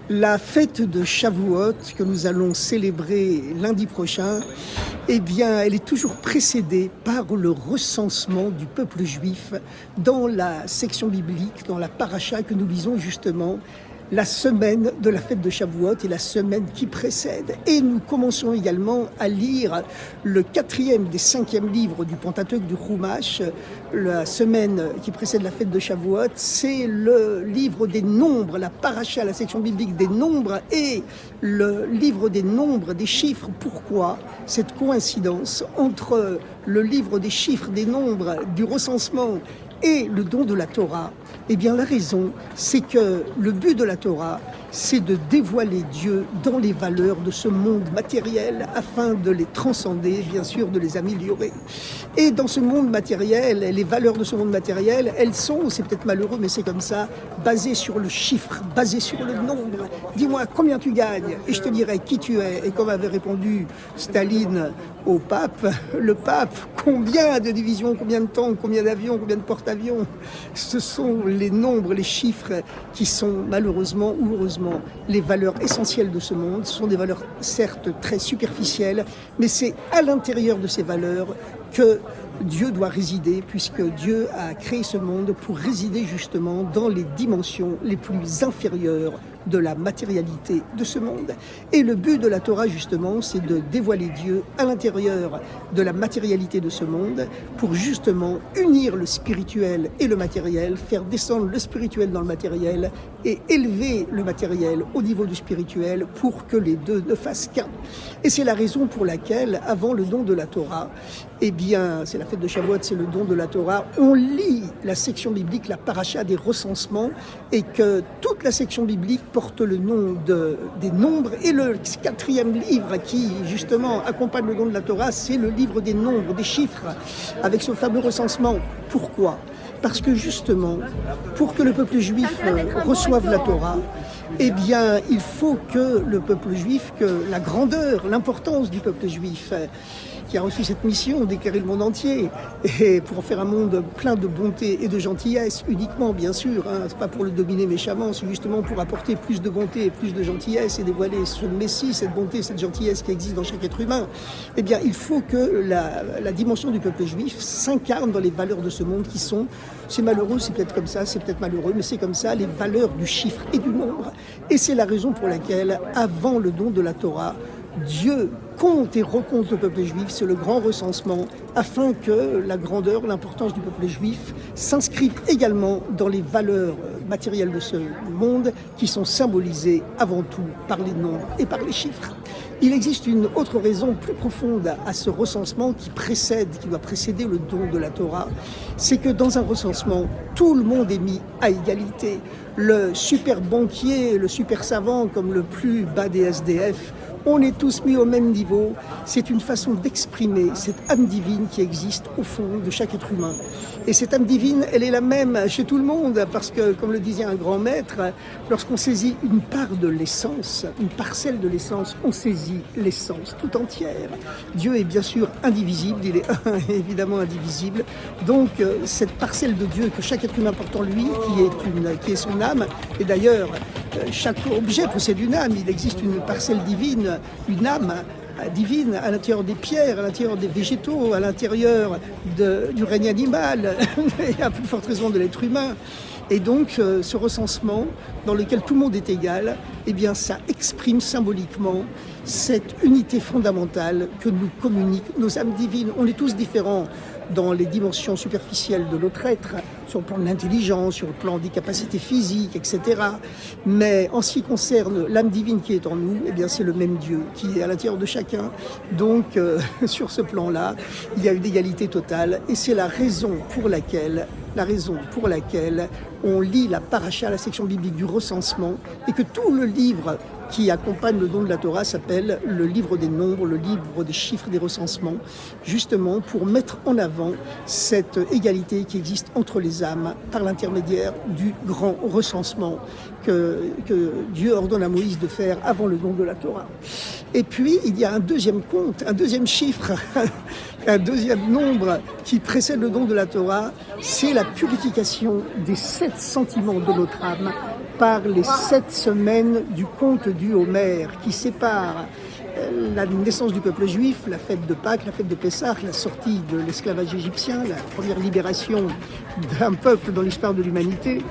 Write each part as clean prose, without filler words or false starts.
La fête de Shavuot que nous allons célébrer lundi prochain, eh bien, elle est toujours précédée par le recensement du peuple juif dans la section biblique, dans la paracha que nous lisons justement la semaine de la fête de Shavuot et la semaine qui précède. Et nous commençons également à lire le 4e des 5e livres du Pentateuque du Chumash. La semaine qui précède la fête de Shavuot, c'est le livre des nombres, la paracha, la section biblique des nombres et le livre des nombres, des chiffres. Pourquoi cette coïncidence entre le livre des chiffres, des nombres, du recensement et le don de la Torah? Eh bien, la raison, c'est que le but de la Torah, c'est de dévoiler Dieu dans les valeurs de ce monde matériel afin de les transcender, bien sûr, de les améliorer. Et dans ce monde matériel, les valeurs de ce monde matériel, elles sont, c'est peut-être malheureux, mais c'est comme ça, basées sur le chiffre, basées sur le nombre. Dis-moi combien tu gagnes et je te dirai qui tu es. Et comme avait répondu Staline au pape, le pape, combien de divisions, combien de tanks, combien d'avions, combien de porte-avions? Ce sont les nombres, les chiffres qui sont malheureusement ou heureusement les valeurs essentielles de ce monde. Ce sont des valeurs certes très superficielles, mais c'est à l'intérieur de ces valeurs que Dieu doit résider, puisque Dieu a créé ce monde pour résider justement dans les dimensions les plus inférieures de la matérialité de ce monde. Et le but de la Torah, justement, c'est de dévoiler Dieu à l'intérieur de la matérialité de ce monde pour justement unir le spirituel et le matériel, faire descendre le spirituel dans le matériel et élever le matériel au niveau du spirituel pour que les deux ne fassent qu'un. Et c'est la raison pour laquelle, avant le don de la Torah, eh bien, c'est la fête de Shavuot, c'est le don de la Torah, on lit la section biblique, la paracha des recensements, et que toute la section biblique porte le nom des nombres. Et le 4e livre qui, justement, accompagne le don de la Torah, c'est le livre des nombres, des chiffres, avec ce fameux recensement. Pourquoi ? Parce que, justement, pour que le peuple juif reçoive la Torah, eh bien, il faut que le peuple juif, que la grandeur, l'importance du peuple juif, qui a reçu cette mission d'éclairer le monde entier et pour en faire un monde plein de bonté et de gentillesse uniquement, bien sûr, c'est pas pour le dominer méchamment, c'est justement pour apporter plus de bonté et plus de gentillesse et dévoiler ce Messie, cette bonté, cette gentillesse qui existe dans chaque être humain. Eh bien, il faut que la dimension du peuple juif s'incarne dans les valeurs de ce monde qui sont, c'est malheureux, c'est peut-être comme ça, c'est peut-être malheureux, mais c'est comme ça, les valeurs du chiffre et du nombre. Et c'est la raison pour laquelle, avant le don de la Torah, Dieu compte et recompte le peuple juif, c'est le grand recensement, afin que la grandeur, l'importance du peuple juif s'inscrivent également dans les valeurs matérielles de ce monde qui sont symbolisées avant tout par les nombres et par les chiffres. Il existe une autre raison plus profonde à ce recensement qui doit précéder le don de la Torah, c'est que dans un recensement, tout le monde est mis à égalité. Le super banquier, le super savant comme le plus bas des SDF, on est tous mis au même niveau. C'est une façon d'exprimer cette âme divine qui existe au fond de chaque être humain. Et cette âme divine, elle est la même chez tout le monde, parce que, comme le disait un grand maître, lorsqu'on saisit une part de l'essence, une parcelle de l'essence, on saisit l'essence tout entière. Dieu est bien sûr indivisible, il est évidemment indivisible. Donc, cette parcelle de Dieu que chaque être humain porte en lui, qui est son âme, et d'ailleurs, chaque objet possède une âme, il existe une parcelle divine, une âme divine à l'intérieur des pierres, à l'intérieur des végétaux, à l'intérieur du règne animal, et à plus forte raison de l'être humain. Et donc, ce recensement, dans lequel tout le monde est égal, eh bien, ça exprime symboliquement cette unité fondamentale que nous communiquent nos âmes divines. On est tous différents dans les dimensions superficielles de notre être, sur le plan de l'intelligence, sur le plan des capacités physiques, etc. Mais en ce qui concerne l'âme divine qui est en nous, eh bien, c'est le même Dieu qui est à l'intérieur de chacun. Donc, sur ce plan-là, il y a une égalité totale. Et c'est la raison pour laquelle on lit la paracha, la section biblique du recensement, et que tout le livre qui accompagne le don de la Torah s'appelle le livre des nombres, le livre des chiffres, des recensements, justement pour mettre en avant cette égalité qui existe entre les âmes par l'intermédiaire du grand recensement que Dieu ordonne à Moïse de faire avant le don de la Torah. Et puis, il y a un deuxième compte, un deuxième chiffre, un deuxième nombre qui précède le don de la Torah, c'est la purification des 7 sentiments de notre âme par les 7 semaines du conte du Homère qui séparent la naissance du peuple juif, la fête de Pâques, la fête de Pessah, la sortie de l'esclavage égyptien, la première libération d'un peuple dans l'histoire de l'humanité.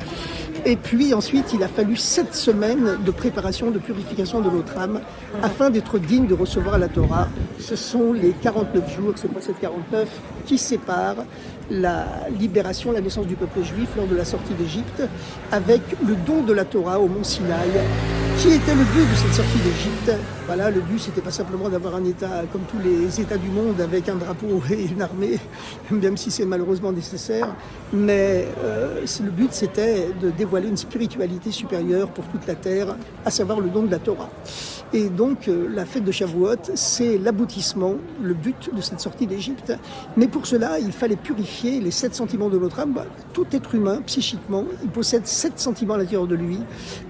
Et puis ensuite, il a fallu 7 semaines de préparation, de purification de notre âme, afin d'être digne de recevoir la Torah. Ce sont les 49 jours, c'est pas cette 49, qui séparent la libération, la naissance du peuple juif lors de la sortie d'Égypte, avec le don de la Torah au mont Sinaï, qui était le but de cette sortie d'Égypte. Voilà, le but, c'était pas simplement d'avoir un État comme tous les États du monde avec un drapeau et une armée, même si c'est malheureusement nécessaire, mais le but, c'était de dévoiler une spiritualité supérieure pour toute la terre, à savoir le don de la Torah. Et donc, la fête de Shavuot, c'est l'aboutissement, le but de cette sortie d'Égypte. Mais pour cela, il fallait purifier les 7 sentiments de notre âme. Tout être humain, psychiquement, il possède 7 sentiments à l'intérieur de lui,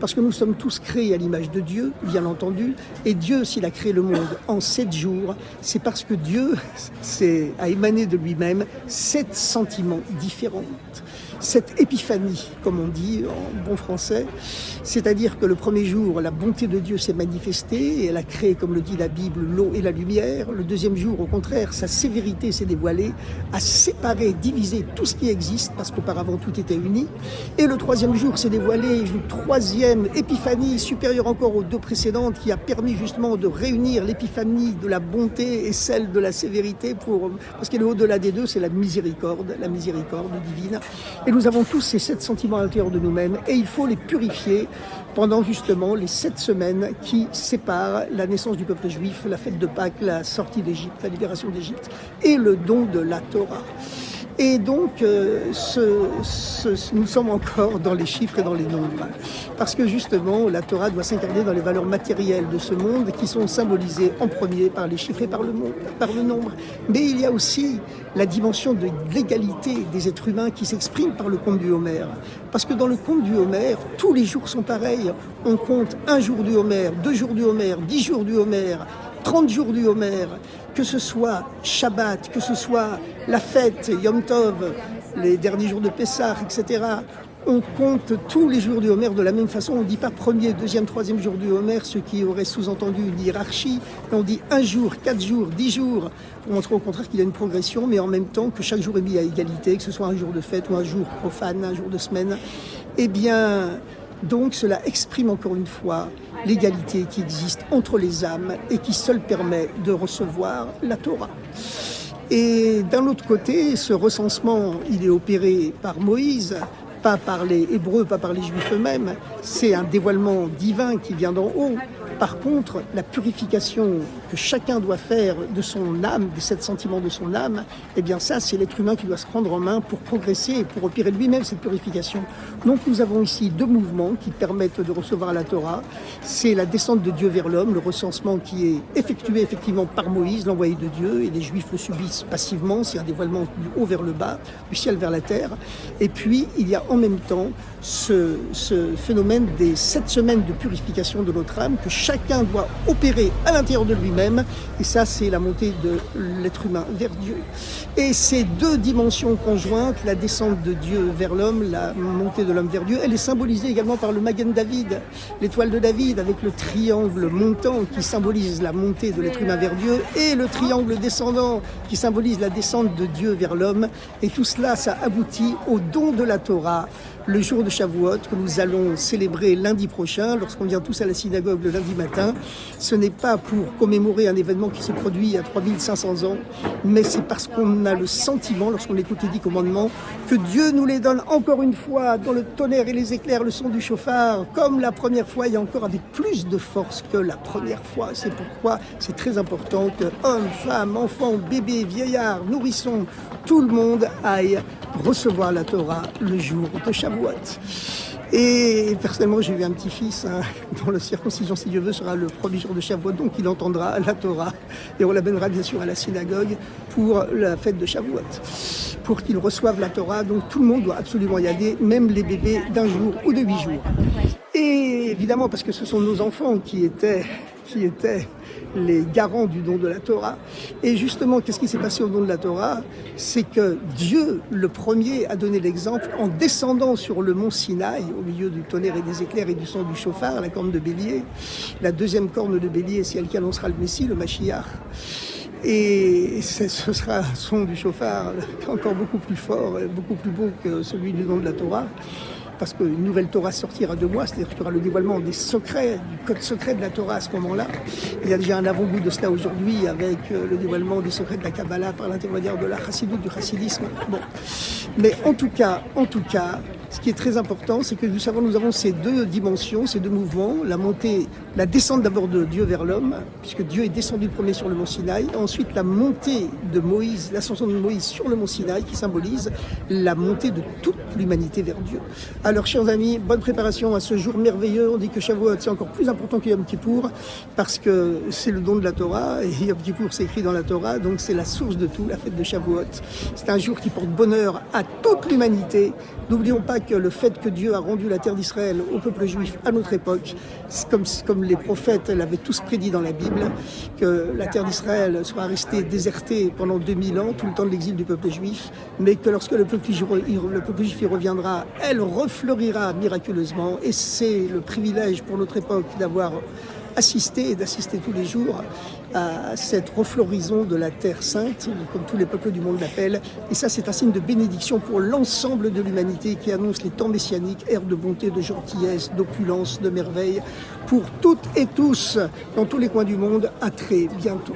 parce que nous sommes tous créés à l'image de Dieu, bien entendu. Et Dieu, s'il a créé le monde en 7 jours, c'est parce que Dieu a émané de lui-même 7 sentiments différents. Cette épiphanie, comme on dit en bon français, c'est-à-dire que le premier jour, la bonté de Dieu s'est manifestée et elle a créé, comme le dit la Bible, l'eau et la lumière. Le deuxième jour, au contraire, sa sévérité s'est dévoilée, a séparé, divisé tout ce qui existe, parce qu'auparavant tout était uni. Et le troisième jour s'est dévoilé une troisième épiphanie supérieure encore aux 2 précédentes, qui a permis justement de réunir l'épiphanie de la bonté et celle de la sévérité, parce qu'elle est au-delà des deux, c'est la miséricorde divine. Et nous avons tous ces 7 sentiments à l'intérieur de nous-mêmes et il faut les purifier pendant justement les 7 semaines qui séparent la naissance du peuple juif, la fête de Pâques, la sortie d'Égypte, la libération d'Égypte et le don de la Torah. Et donc, nous sommes encore dans les chiffres et dans les nombres. Parce que justement, la Torah doit s'incarner dans les valeurs matérielles de ce monde qui sont symbolisées en premier par les chiffres et par le nombre. Mais il y a aussi la dimension de l'égalité des êtres humains qui s'exprime par le conte du Homère. Parce que dans le conte du Homère, tous les jours sont pareils. On compte 1 jour du Homère, 2 jours du Homère, 10 jours du Homère, 30 jours du Homère, que ce soit Shabbat, que ce soit la fête, Yom Tov, les derniers jours de Pessah, etc. On compte tous les jours du Homère de la même façon. On ne dit pas premier, deuxième, troisième jour du Homère, ce qui aurait sous-entendu une hiérarchie. On dit 1 jour, 4 jours, 10 jours, pour montrer au contraire qu'il y a une progression, mais en même temps que chaque jour est mis à égalité, que ce soit un jour de fête ou un jour profane, un jour de semaine. Eh bien, donc cela exprime encore une fois l'égalité qui existe entre les âmes et qui seule permet de recevoir la Torah. Et d'un autre côté, ce recensement, il est opéré par Moïse, pas par les Hébreux, pas par les Juifs eux-mêmes. C'est un dévoilement divin qui vient d'en haut. Par contre, la purification que chacun doit faire de son âme, des 7 sentiments de son âme, eh bien ça, c'est l'être humain qui doit se prendre en main pour progresser et pour opérer lui-même cette purification. Donc nous avons ici 2 mouvements qui permettent de recevoir la Torah. C'est la descente de Dieu vers l'homme, le recensement qui est effectué effectivement par Moïse, l'envoyé de Dieu, et les Juifs le subissent passivement. C'est un dévoilement du haut vers le bas, du ciel vers la terre. Et puis, il y a en même temps ce phénomène des 7 semaines de purification de notre âme que chacun doit opérer à l'intérieur de lui-même. Et ça, c'est la montée de l'être humain vers Dieu. Et ces 2 dimensions conjointes, la descente de Dieu vers l'homme, la montée de l'homme vers Dieu, elle est symbolisée également par le Magen David, l'étoile de David, avec le triangle montant qui symbolise la montée de l'être humain vers Dieu et le triangle descendant qui symbolise la descente de Dieu vers l'homme. Et tout cela, ça aboutit au don de la Torah, le jour de Shavuot que nous allons célébrer lundi prochain, lorsqu'on vient tous à la synagogue le lundi matin. Ce n'est pas pour commémorer un événement qui s'est produit il y a 3500 ans, mais c'est parce qu'on a le sentiment, lorsqu'on écoute les 10 commandements, que Dieu nous les donne encore une fois dans le tonnerre et les éclairs, le son du chauffard, comme la première fois et encore avec plus de force que la première fois. C'est pourquoi c'est très important que hommes, femmes, enfants, bébés, vieillards, nourrissons, tout le monde aille recevoir la Torah le jour de Shavuot. Et personnellement, j'ai eu un petit-fils dont la circoncision, si Dieu veut, sera le premier jour de Shavuot, donc il entendra la Torah et on l'amènera bien sûr à la synagogue pour la fête de Shavuot, pour qu'il reçoive la Torah. Donc tout le monde doit absolument y aller, même les bébés d'1 jour ou de 8 jours. Et évidemment, parce que ce sont nos enfants qui étaient les garants du don de la Torah. Et justement, qu'est-ce qui s'est passé au don de la Torah? C'est que Dieu, le premier, a donné l'exemple en descendant sur le mont Sinaï, au milieu du tonnerre et des éclairs et du son du chauffard, la corne de bélier. La deuxième corne de bélier, c'est elle qui annoncera le Messie, le Mashiach. Et ce sera un son du chauffard encore beaucoup plus fort, beaucoup plus beau que celui du don de la Torah. Parce qu'une nouvelle Torah sortira de moi, c'est-à-dire qu'il y aura le dévoilement des secrets, du code secret de la Torah à ce moment-là. Il y a déjà un avant-goût de cela aujourd'hui avec le dévoilement des secrets de la Kabbalah par l'intermédiaire de la Chassidoute, du chassidisme. Bon. Mais en tout cas, ce qui est très important, c'est que nous avons ces deux dimensions, ces deux mouvements, la descente d'abord de Dieu vers l'homme, puisque Dieu est descendu le premier sur le mont Sinaï, ensuite la montée de Moïse, l'ascension de Moïse sur le mont Sinaï, qui symbolise la montée de toute l'humanité vers Dieu. Alors, chers amis, bonne préparation à ce jour merveilleux. On dit que Shavuot, c'est encore plus important que Yom Kippour, parce que c'est le don de la Torah, et Yom Kippour, c'est écrit dans la Torah, donc c'est la source de tout, la fête de Shavuot. C'est un jour qui porte bonheur à toute l'humanité. N'oublions pas que le fait que Dieu a rendu la terre d'Israël au peuple juif à notre époque, c'est comme les prophètes l'avaient tous prédit dans la Bible, que la terre d'Israël sera restée désertée pendant 2000 ans, tout le temps de l'exil du peuple juif, mais que lorsque le peuple juif y reviendra, elle refleurira miraculeusement. Et c'est le privilège pour notre époque d'avoir assisté et d'assister tous les jours à cette refloraison de la Terre Sainte, comme tous les peuples du monde l'appellent. Et ça, c'est un signe de bénédiction pour l'ensemble de l'humanité qui annonce les temps messianiques, ère de bonté, de gentillesse, d'opulence, de merveille, pour toutes et tous, dans tous les coins du monde, à très bientôt.